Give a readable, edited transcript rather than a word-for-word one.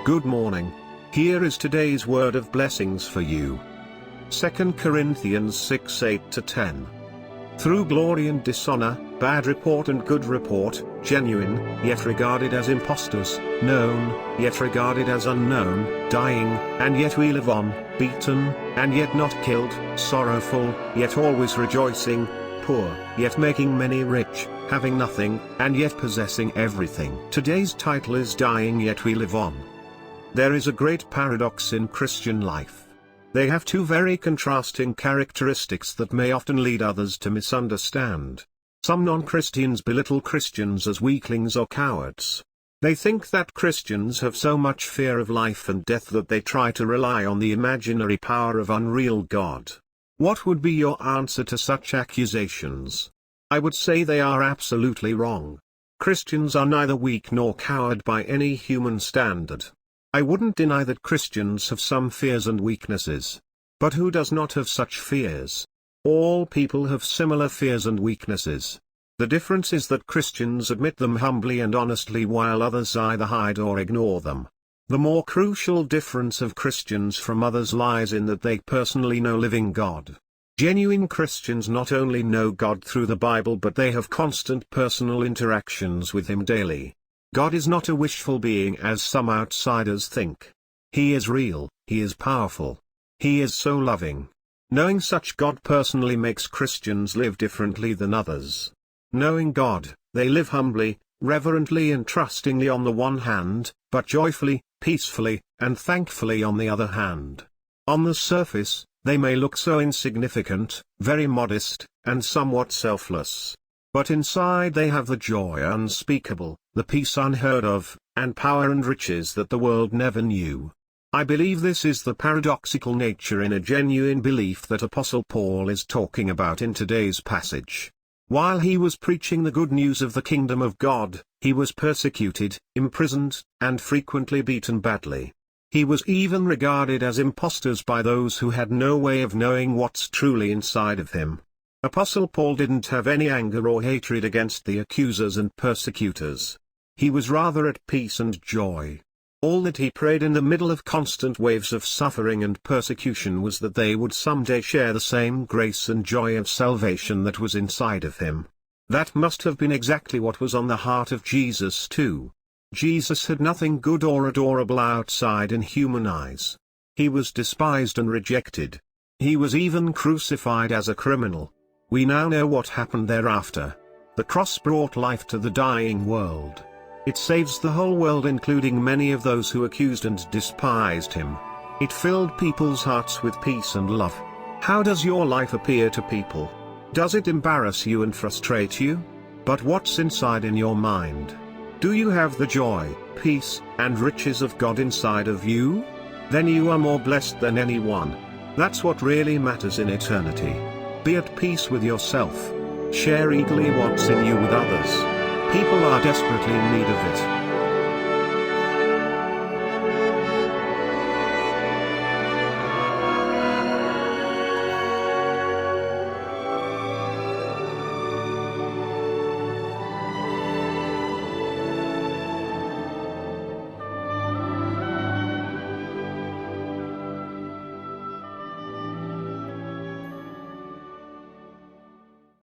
Good morning. Here is today's word of blessings for you. 2 Corinthians 6:8-10. Through glory and dishonor, bad report and good report, genuine, yet regarded as impostors, known, yet regarded as unknown, dying, and yet we live on, beaten, and yet not killed, sorrowful, yet always rejoicing, poor, yet making many rich, having nothing, and yet possessing everything. Today's title is Dying Yet We Live On. There is a great paradox in Christian life. They have two very contrasting characteristics that may often lead others to misunderstand. Some non-Christians belittle Christians as weaklings or cowards. They think that Christians have so much fear of life and death that they try to rely on the imaginary power of unreal God. What would be your answer to such accusations? I would say they are absolutely wrong. Christians are neither weak nor coward by any human standard. I wouldn't deny that Christians have some fears and weaknesses. But who does not have such fears? All people have similar fears and weaknesses. The difference is that Christians admit them humbly and honestly while others either hide or ignore them. The more crucial difference of Christians from others lies in that they personally know living God. Genuine Christians not only know God through the Bible but they have constant personal interactions with Him daily. God is not a wishful being as some outsiders think. He is real, He is powerful. He is so loving. Knowing such God personally makes Christians live differently than others. Knowing God, they live humbly, reverently and trustingly on the one hand, but joyfully, peacefully, and thankfully on the other hand. On the surface, they may look so insignificant, very modest, and somewhat selfless. But inside they have the joy unspeakable, the peace unheard of, and power and riches that the world never knew. I believe this is the paradoxical nature in a genuine belief that Apostle Paul is talking about in today's passage. While he was preaching the good news of the kingdom of God, he was persecuted, imprisoned, and frequently beaten badly. He was even regarded as impostors by those who had no way of knowing what's truly inside of him. Apostle Paul didn't have any anger or hatred against the accusers and persecutors. He was rather at peace and joy. All that he prayed in the middle of constant waves of suffering and persecution was that they would someday share the same grace and joy of salvation that was inside of him. That must have been exactly what was on the heart of Jesus too. Jesus had nothing good or adorable outside in human eyes. He was despised and rejected. He was even crucified as a criminal. We now know what happened thereafter. The cross brought life to the dying world. It saves the whole world including many of those who accused and despised him. It filled people's hearts with peace and love. How does your life appear to people? Does it embarrass you and frustrate you? But what's inside in your mind? Do you have the joy, peace, and riches of God inside of you? Then you are more blessed than anyone. That's what really matters in eternity. Be at peace with yourself. Share eagerly what's in you with others. People are desperately in need of it.